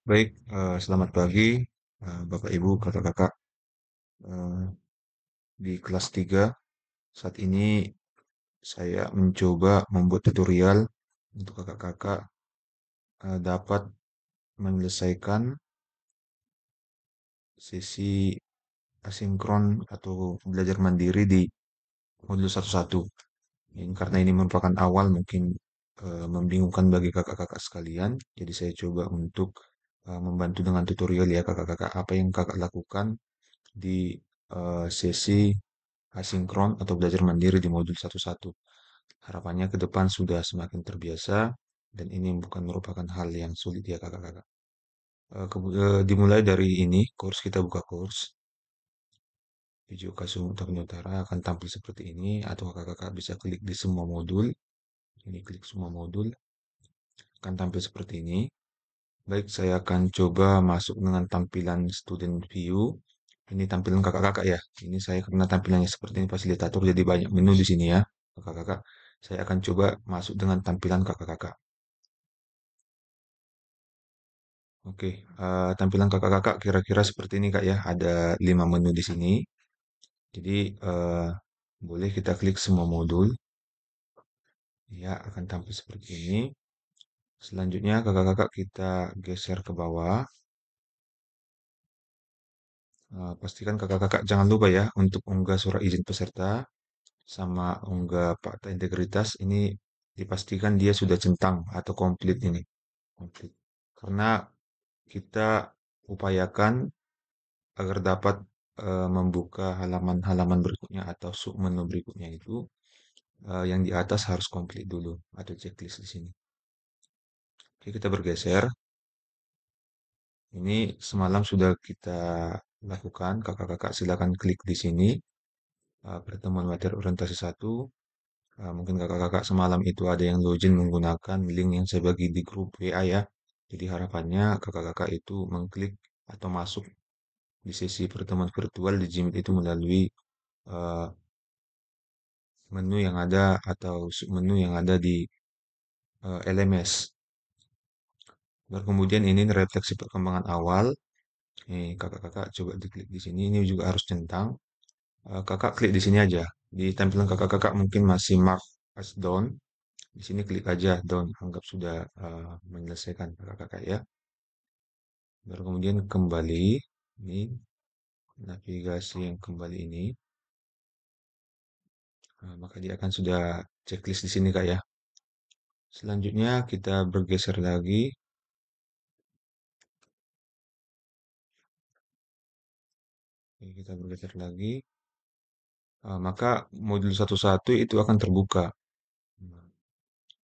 Baik, selamat pagi, Bapak Ibu, kakak-kakak. Eh, di kelas 3 saat ini saya mencoba membuat tutorial untuk kakak-kakak dapat menyelesaikan sesi asinkron atau belajar mandiri di modul 11. Karena ini merupakan awal mungkin membingungkan bagi kakak-kakak sekalian, jadi saya coba untuk membantu dengan tutorial ya kakak-kakak apa yang kakak lakukan di sesi asinkron atau belajar mandiri di modul 11. Harapannya ke depan sudah semakin terbiasa dan ini bukan merupakan hal yang sulit ya kakak-kakak. Dimulai dari ini, kita buka kurs. Video Kasum Utara akan tampil seperti ini atau kakak-kakak bisa klik di semua modul. Ini klik semua modul akan tampil seperti ini. Baik, saya akan coba masuk dengan tampilan student view. Ini tampilan kakak-kakak ya. Ini saya karena tampilannya seperti ini fasilitator jadi banyak menu di sini ya, kakak-kakak. Saya akan coba masuk dengan tampilan kakak-kakak. Oke, tampilan kakak-kakak kira-kira seperti ini kak ya. Ada 5 menu di sini. Jadi boleh kita klik semua modul. Ya, akan tampil seperti ini. Selanjutnya kakak-kakak kita geser ke bawah. Pastikan kakak-kakak jangan lupa ya untuk unggah surat izin peserta sama unggah fakta integritas ini dipastikan dia sudah centang atau komplit ini. Komplit. Karena kita upayakan agar dapat membuka halaman-halaman berikutnya atau submenu berikutnya itu yang di atas harus komplit dulu atau checklist di sini. Oke, kita bergeser. Ini semalam sudah kita lakukan. Kakak-kakak silakan klik di sini pertemuan materi orientasi 1. Mungkin kakak-kakak semalam itu ada yang login menggunakan link yang saya bagi di grup WA ya. Jadi harapannya kakak-kakak itu mengklik atau masuk di sesi pertemuan virtual di Gmail itu melalui eh, menu yang ada atau submenu yang ada di LMS. Baru kemudian ini refleksi perkembangan awal. Nih, kakak-kakak coba diklik di sini. Ini juga harus centang. Kakak klik di sini aja. Di tampilan kakak-kakak mungkin masih mark as done. Di sini klik aja done. Anggap sudah menyelesaikan kakak-kakak ya. Baru kemudian kembali. Ini navigasi yang kembali ini. Maka dia akan sudah checklist di sini kak ya. Selanjutnya kita bergeser lagi. Oke, kita bergeser lagi. Maka modul 11 itu akan terbuka. Nah,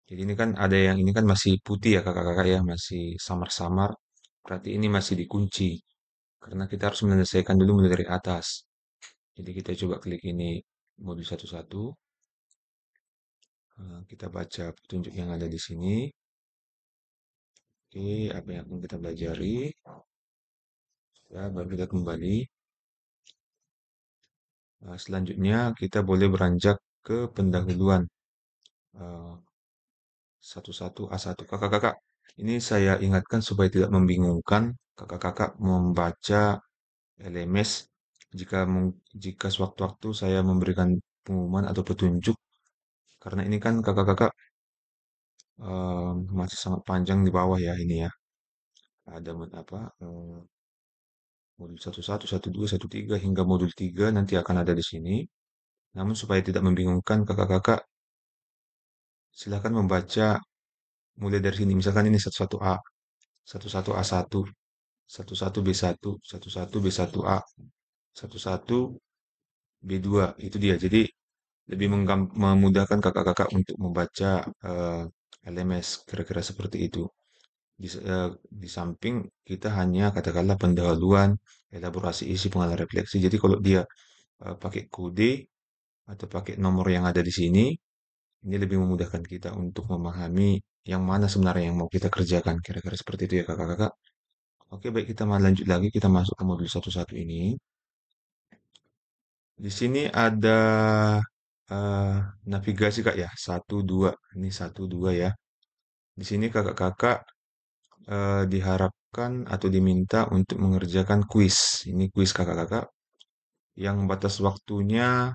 jadi ini kan ada yang ini kan masih putih ya kakak-kakak ya, masih samar-samar. Berarti ini masih dikunci. Karena kita harus menyelesaikan dulu mulai dari atas. Jadi kita coba klik ini modul 11. Kita baca petunjuk yang ada di sini. Oke, apa yang akan kita pelajari? Ya, baru kita kembali. Selanjutnya kita boleh beranjak ke pendahuluan. Eh, 11A1. Kakak-kakak, ini saya ingatkan supaya tidak membingungkan. Kakak-kakak membaca LMS jika sewaktu-waktu saya memberikan pengumuman atau petunjuk. Karena ini kan kakak-kakak masih sangat panjang di bawah ya ini ya. Ada apa? Modul 11, 12, 13 hingga modul 3 nanti akan ada di sini. Namun supaya tidak membingungkan kakak-kakak, silakan membaca mulai dari sini. Misalkan ini 11A, 11A1, 11B1, 11B1A, 11B2. Itu dia. Jadi lebih memudahkan kakak-kakak untuk membaca LMS kira-kira seperti itu. Di samping kita hanya katakanlah pendahuluan, elaborasi isi, pengalaman refleksi. Jadi kalau dia pakai kode atau pakai nomor yang ada di sini, ini lebih memudahkan kita untuk memahami yang mana sebenarnya yang mau kita kerjakan. Kira-kira seperti itu ya kakak-kakak. Oke, baik kita lanjut lagi. Kita masuk ke modul 11 ini. Di sini ada eh, navigasi kak ya. Satu, dua. Ini satu, dua ya. Di sini kakak-kakak diharap kan atau diminta untuk mengerjakan kuis. Ini kuis kakak-kakak yang batas waktunya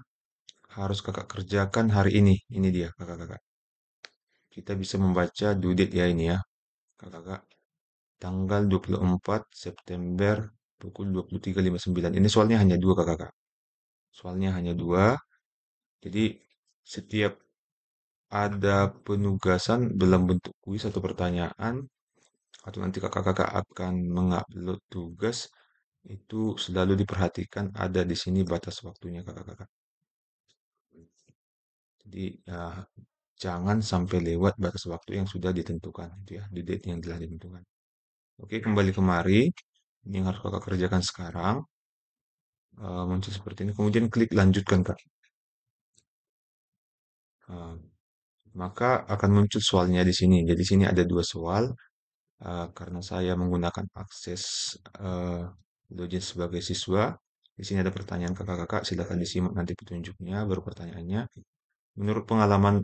harus kakak kerjakan hari ini. Ini dia kakak-kakak. Kita bisa membaca due date ya ini ya kakak-kakak. Tanggal 24 September pukul 23.59. Ini soalnya hanya dua kakak-kakak. Soalnya hanya dua. Jadi setiap ada penugasan dalam bentuk kuis atau pertanyaan atau nanti kakak-kakak akan mengupload tugas itu selalu diperhatikan ada di sini batas waktunya kakak-kakak. Jadi ya, jangan sampai lewat batas waktu yang sudah ditentukan, itu ya, di date yang telah ditentukan. Oke, kembali kemari. Ini yang harus kakak kerjakan sekarang. Muncul seperti ini. Kemudian klik lanjutkan kak. Uh, maka akan muncul soalnya di sini. Jadi sini ada dua soal. Karena saya menggunakan akses login sebagai siswa. Di sini ada pertanyaan kakak-kakak. Silakan disimak nanti petunjuknya. Baru pertanyaannya. Menurut pengalaman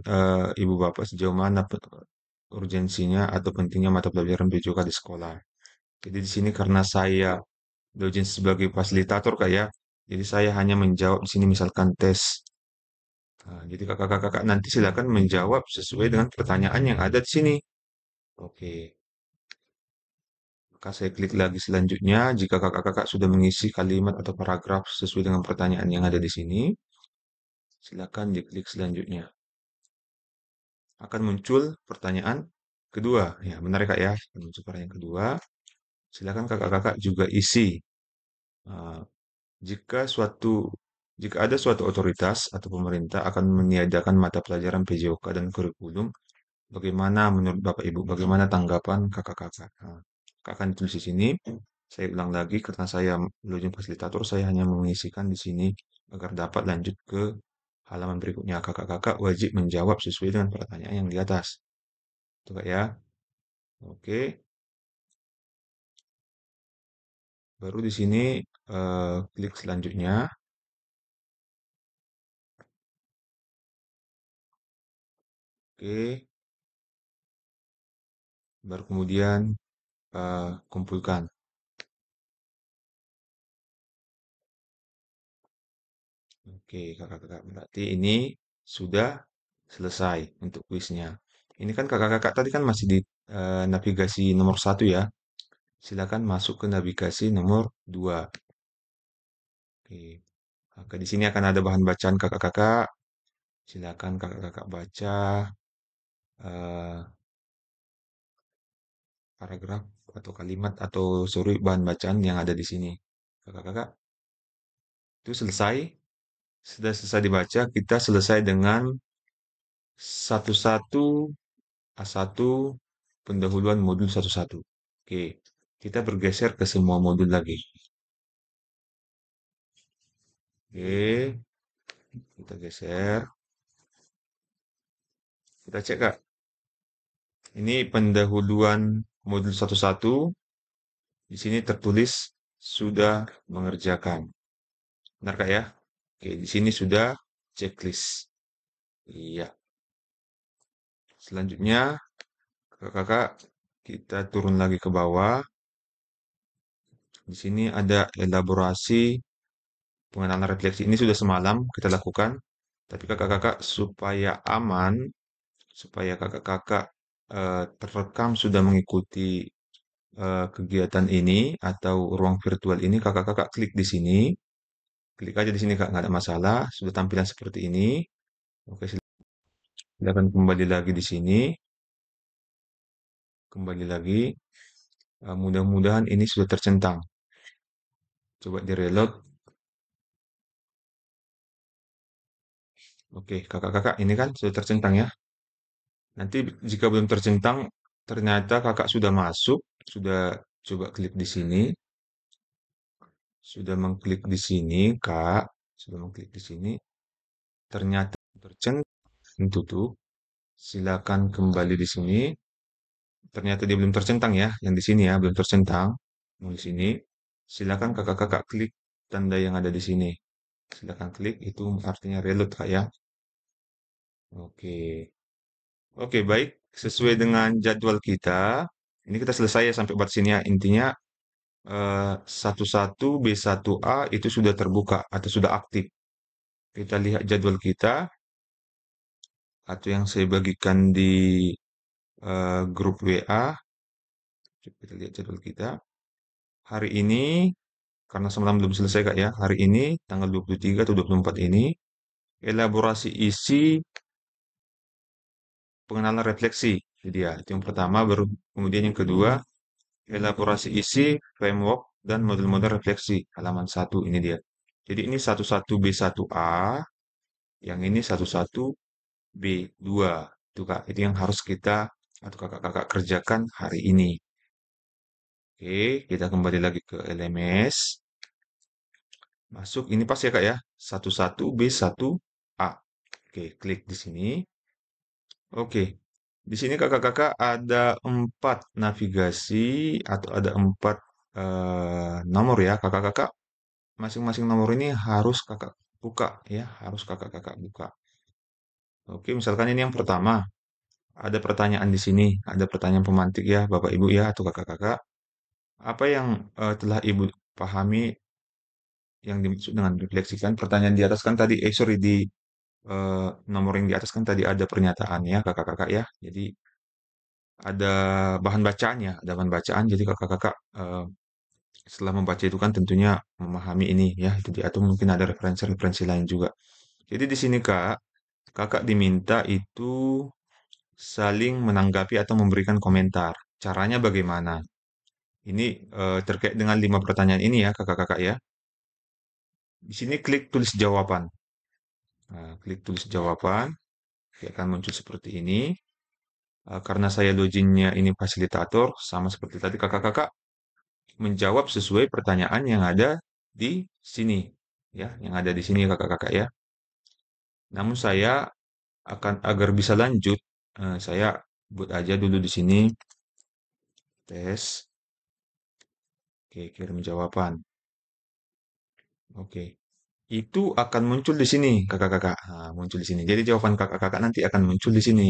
Ibu Bapak sejauh mana urgensinya atau pentingnya mata pelajaran BJK di sekolah? Jadi di sini karena saya dojin sebagai fasilitator kak ya, jadi saya hanya menjawab di sini misalkan tes. Nah, jadi kakak-kakak nanti silakan menjawab sesuai dengan pertanyaan yang ada di sini. Oke, maka saya klik lagi selanjutnya. Jika kakak-kakak sudah mengisi kalimat atau paragraf sesuai dengan pertanyaan yang ada di sini, silakan diklik selanjutnya. Akan muncul pertanyaan kedua. Ya, benar ya kak ya. Akan muncul pertanyaan kedua. Silakan kakak-kakak juga isi. Uh, jika suatu jika ada suatu otoritas atau pemerintah akan meniadakan mata pelajaran PJOK dan kurikulum, bagaimana menurut Bapak Ibu? Bagaimana tanggapan kakak-kakak? Nah, kakak akan tulis di sini. Saya ulang lagi karena saya login fasilitator, saya hanya mengisikan di sini agar dapat lanjut ke halaman berikutnya. Kakak-kakak wajib menjawab sesuai dengan pertanyaan yang di atas. Tuh Kak ya. Oke. Baru di sini klik selanjutnya. Oke. Baru kemudian kumpulkan. Oke, kakak-kakak. Berarti ini sudah selesai untuk kuisnya. Ini kan kakak-kakak tadi kan masih di navigasi nomor satu ya. Silakan masuk ke navigasi nomor 2. Oke. Oke, di sini akan ada bahan bacaan kakak-kakak. Silakan kakak-kakak baca eh, paragraf atau kalimat atau sorry bahan bacaan yang ada di sini. Kakak-kakak, itu selesai. Sudah selesai dibaca, kita selesai dengan satu-satu A1 pendahuluan modul satu-satu. Oke, kita bergeser ke semua modul lagi. Oke, kita geser. Kita cek Kak. Ini pendahuluan modul satu-satu. Di sini tertulis sudah mengerjakan. Benar Kak ya? Oke, di sini sudah checklist. Iya. Selanjutnya, kakak-kakak, kita turun lagi ke bawah. Di sini ada elaborasi pengenalan refleksi. Ini sudah semalam kita lakukan. Tapi kakak-kakak supaya aman, supaya kakak-kakak terekam sudah mengikuti kegiatan ini atau ruang virtual ini, kakak-kakak klik di sini. Klik aja di sini kak, nggak ada masalah. Sudah tampilan seperti ini. Oke, silakan kembali lagi di sini. Kembali lagi. Mudah-mudahan ini sudah tercentang. Coba di reload. Oke, kakak-kakak ini kan sudah tercentang ya. Nanti jika belum tercentang, ternyata kakak sudah masuk, sudah coba klik di sini, sudah mengklik di sini, Kak, sudah mengklik di sini, ternyata tercentang tutup. Silakan kembali di sini. Ternyata dia belum tercentang ya, yang di sini ya, belum tercentang. Yang di sini, silakan kakak-kakak klik tanda yang ada di sini. Silakan klik, itu artinya reload, Kak ya. Oke. Oke, baik. Sesuai dengan jadwal kita, Ini kita selesai ya sampai buat sini ya. Intinya 11B1A itu sudah terbuka atau sudah aktif. Kita lihat jadwal kita atau yang saya bagikan di grup WA. Coba kita lihat jadwal kita. Hari ini, karena semalam belum selesai Kak ya, hari ini tanggal 23 atau 24 ini, elaborasi isi pengenalan refleksi. Jadi ya, itu yang pertama, baru kemudian yang kedua, elaborasi isi framework dan model-model refleksi. Halaman 1 ini dia. Jadi ini 11B1A, yang ini 11B2. Itu Kak, itu yang harus kita atau kakak-kakak kerjakan hari ini. Oke, kita kembali lagi ke LMS. Masuk, ini pas ya Kak ya, 11B1A. Oke, klik di sini. Oke, di sini kakak-kakak ada 4 navigasi atau ada 4 nomor ya. Kakak-kakak masing-masing nomor ini harus kakak buka ya, harus kakak-kakak buka. Oke, misalkan ini yang pertama, ada pertanyaan di sini, ada pertanyaan pemantik ya, Bapak Ibu ya atau kakak-kakak. Apa yang telah Ibu pahami yang dimaksud dengan refleksikan? Pertanyaan di atas kan tadi, sorry, di nomor yang di atas kan tadi ada pernyataan ya kakak-kakak ya. Jadi ada bahan bacaannya, ada bahan bacaan. Jadi kakak-kakak setelah membaca itu kan tentunya memahami ini ya itu dia atau mungkin ada referensi-referensi lain juga. Jadi di sini Kak, kakak diminta itu saling menanggapi atau memberikan komentar. Caranya bagaimana? Ini terkait dengan 5 pertanyaan ini ya kakak-kakak ya. Di sini klik tulis jawaban. Nah, klik tulis jawaban, dia akan muncul seperti ini. Karena saya loginnya ini fasilitator, sama seperti tadi kakak-kakak menjawab sesuai pertanyaan yang ada di sini. Ya, yang ada di sini kakak-kakak ya. Namun saya akan agar bisa lanjut, saya buat aja dulu di sini tes. Oke, kirim jawaban. Oke. Itu akan muncul di sini, kakak-kakak. Nah, muncul di sini. Jadi jawaban kakak-kakak nanti akan muncul di sini,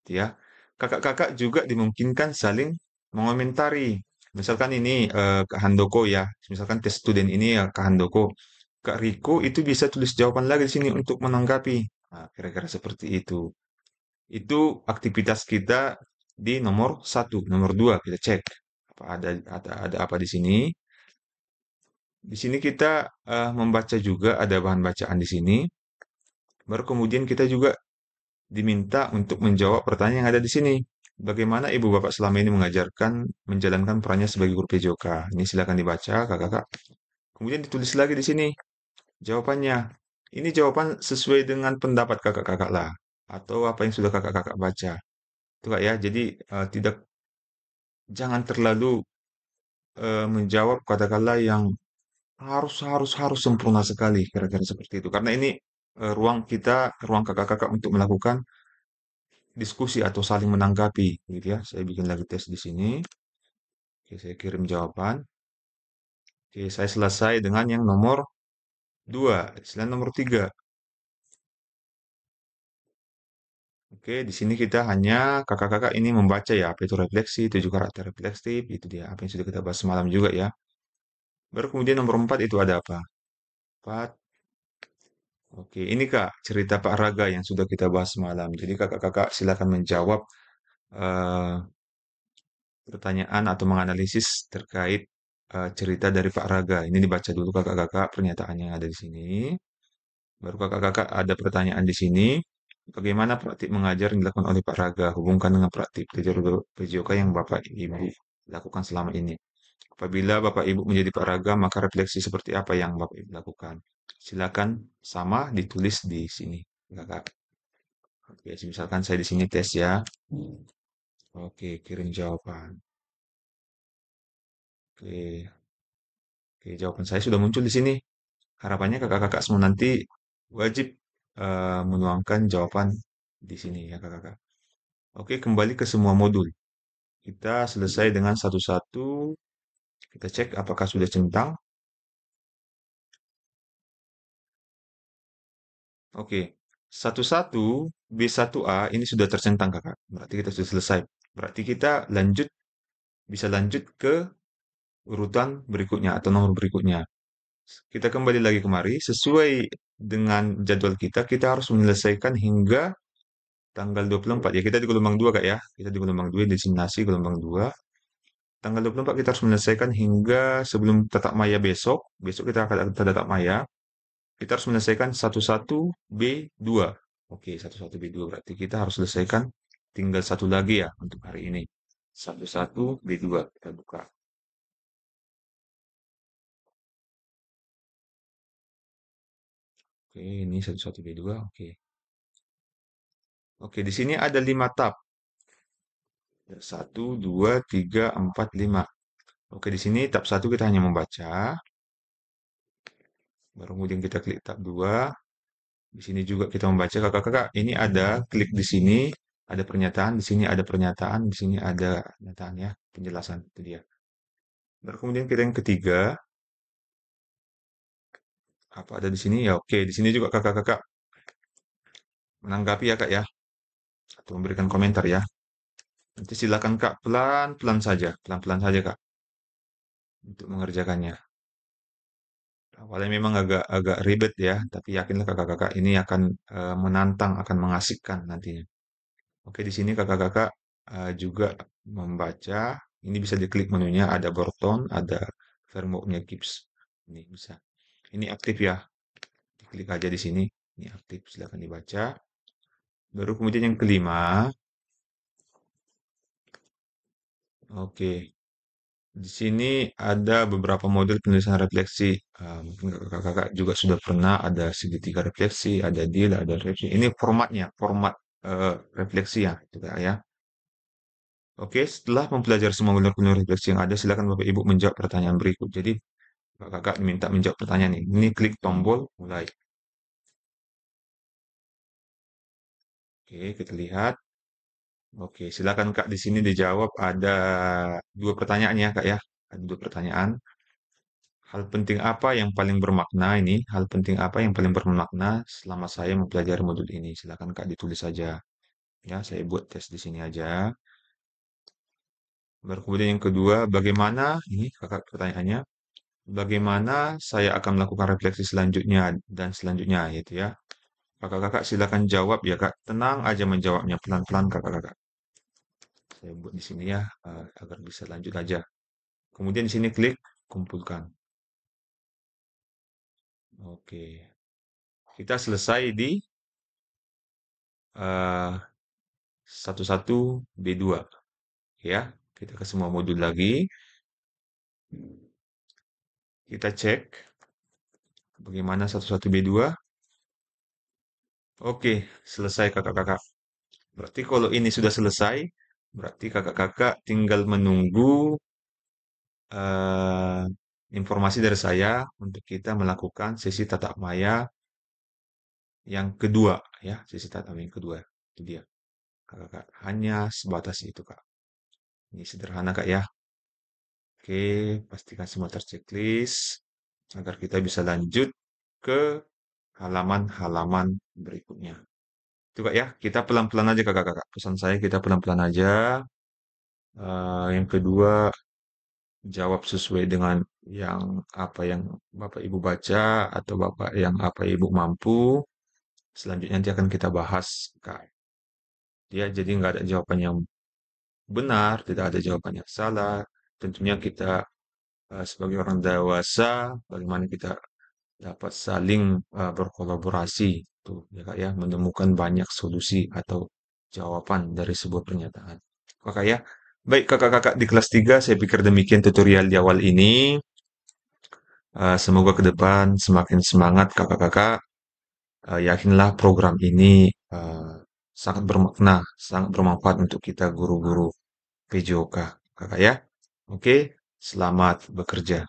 ya. Kakak-kakak juga dimungkinkan saling mengomentari. Misalkan ini Kak Handoko ya. Misalkan tes student ini ya Kak Handoko. Kak Riko itu bisa tulis jawaban lagi di sini untuk menanggapi. Nah, kira-kira seperti itu. Itu aktivitas kita di nomor 1. Nomor 2 kita cek. Apa ada apa di sini? Di sini kita membaca juga ada bahan bacaan di sini. Baru kemudian kita juga diminta untuk menjawab pertanyaan yang ada di sini. Bagaimana ibu bapak selama ini menjalankan perannya sebagai guru PJOK? Ini silakan dibaca, kakak-kakak. Kemudian ditulis lagi di sini jawabannya. Ini jawaban sesuai dengan pendapat kakak-kakak lah, atau apa yang sudah kakak-kakak baca. Itu kak ya. Jadi tidak jangan terlalu menjawab katakanlah yang harus sempurna sekali, kira-kira seperti itu. Karena ini ruang kita, ruang kakak-kakak untuk melakukan diskusi atau saling menanggapi, gitu ya. Saya bikin lagi tes di sini. Oke, saya kirim jawaban. Oke, saya selesai dengan yang nomor 2. Selain nomor 3. Oke, di sini kita hanya kakak-kakak ini membaca ya, apa itu refleksi, 7 karakter refleksif, itu dia apa yang sudah kita bahas semalam juga ya. Baru kemudian nomor 4 itu ada apa? 4. Oke, ini Kak, cerita Pak Raga yang sudah kita bahas semalam. Jadi kakak-kakak silakan menjawab eh, pertanyaan atau menganalisis terkait cerita dari Pak Raga. Ini dibaca dulu kakak-kakak pernyataan yang ada di sini. Baru kakak-kakak ada pertanyaan di sini. Bagaimana praktik mengajar yang dilakukan oleh Pak Raga? Hubungkan dengan praktik PJOK yang Bapak Ibu lakukan selama ini. Apabila Bapak Ibu menjadi Pak Raga, maka refleksi seperti apa yang Bapak Ibu lakukan? Silakan sama ditulis di sini, kakak. Oke, misalkan saya di sini tes ya. Oke, kirim jawaban. Oke, oke, jawaban saya sudah muncul di sini. Harapannya kakak-kakak semua nanti wajib menuangkan jawaban di sini ya kakak-kakak. Oke, kembali ke semua modul. Kita selesai dengan satu-satu. Kita cek apakah sudah centang. Oke, satu-satu B1A ini sudah tercentang kakak. Berarti kita sudah selesai. Berarti kita lanjut bisa lanjut ke urutan berikutnya atau nomor berikutnya. Kita kembali lagi kemari, sesuai dengan jadwal kita, kita harus menyelesaikan hingga tanggal 24. Ya, kita di gelombang 2, Kak, ya. Kita di gelombang 2, destinasi gelombang 2. Tanggal 24 kita harus menyelesaikan hingga sebelum tatap maya besok. Besok kita akan ada tatap maya. Kita harus menyelesaikan 11B2. Oke, 11B2 berarti kita harus selesaikan tinggal satu lagi ya untuk hari ini. 11B2 kita buka. Oke, ini 11B2. Oke. Oke, di sini ada 5 tab. 1, 2, 3, 4, 5. Oke, di sini tab 1 kita hanya membaca. Baru kemudian kita klik tab 2. Di sini juga kita membaca. Kakak-kakak, ini ada klik di sini, ada pernyataan, di sini ada pernyataan, di sini ada pernyataan ya, penjelasan itu dia. Baru kemudian kita yang ketiga, apa ada di sini? Ya oke, di sini juga kakak-kakak menanggapi ya Kak ya, atau memberikan komentar ya. Nanti silakan Kak pelan-pelan saja Kak untuk mengerjakannya. Awalnya memang agak agak ribet ya, tapi yakinlah kakak-kakak ini akan menantang, akan mengasihkan nantinya. Oke, di sini kakak-kakak juga membaca. Ini bisa diklik menunya, ada Burton, ada firmware Gibbs. Ini bisa. Ini aktif ya. Diklik aja di sini. Ini aktif, silakan dibaca. Baru kemudian yang kelima. Oke, di sini ada beberapa model penulisan refleksi. Mungkin kakak-kakak juga sudah pernah ada segitiga refleksi, ada deal, ada refleksi. Ini formatnya, format refleksi ya, itu Kak, ya. Oke, setelah mempelajari semua model-model refleksi yang ada, silakan Bapak Ibu menjawab pertanyaan berikut. Jadi, kakak diminta menjawab pertanyaan ini. Ini klik tombol mulai. Oke, kita lihat. Oke, silakan Kak di sini dijawab. Ada dua pertanyaan ya Kak ya. Ada dua pertanyaan. Hal penting apa yang paling bermakna ini? Hal penting apa yang paling bermakna selama saya mempelajari modul ini? Silakan Kak ditulis saja. Ya, saya buat tes di sini aja. Baru kemudian yang kedua, bagaimana? Ini kakak pertanyaannya. Bagaimana saya akan melakukan refleksi selanjutnya dan selanjutnya, gitu ya. Kakak-kakak silakan jawab ya Kak. Tenang aja menjawabnya pelan-pelan kakak-kakak. Saya buat di sini ya agar bisa lanjut aja. Kemudian di sini klik kumpulkan. Oke. Kita selesai di eh, 11B2 ya. Kita ke semua modul lagi. Kita cek bagaimana 11B2. Oke, selesai kakak-kakak. Berarti kalau ini sudah selesai, berarti kakak-kakak tinggal menunggu eh, informasi dari saya untuk kita melakukan sesi tatap maya yang kedua ya, sesi tatap maya yang kedua. Itu dia. Kakak-kakak hanya sebatas itu, Kak. Ini sederhana, Kak ya. Oke, pastikan semua terchecklist agar kita bisa lanjut ke halaman-halaman berikutnya. Itu Kak ya, kita pelan-pelan aja Kakak-kakak. Pesan saya kita pelan-pelan aja. Yang kedua, jawab sesuai dengan yang Bapak Ibu baca atau Bapak yang apa Ibu mampu. Selanjutnya nanti akan kita bahas, Kak. Ya, jadi nggak ada jawaban yang benar, tidak ada jawaban yang salah. Tentunya kita sebagai orang dewasa, bagaimana kita dapat saling berkolaborasi, tuh ya Kak ya, menemukan banyak solusi atau jawaban dari sebuah pernyataan. Kakak ya, baik kakak-kakak di kelas 3, saya pikir demikian tutorial di awal ini. Semoga ke depan semakin semangat kakak-kakak. Yakinlah program ini sangat bermakna, sangat bermanfaat untuk kita guru-guru PJOK, kakak ya. Oke, selamat bekerja.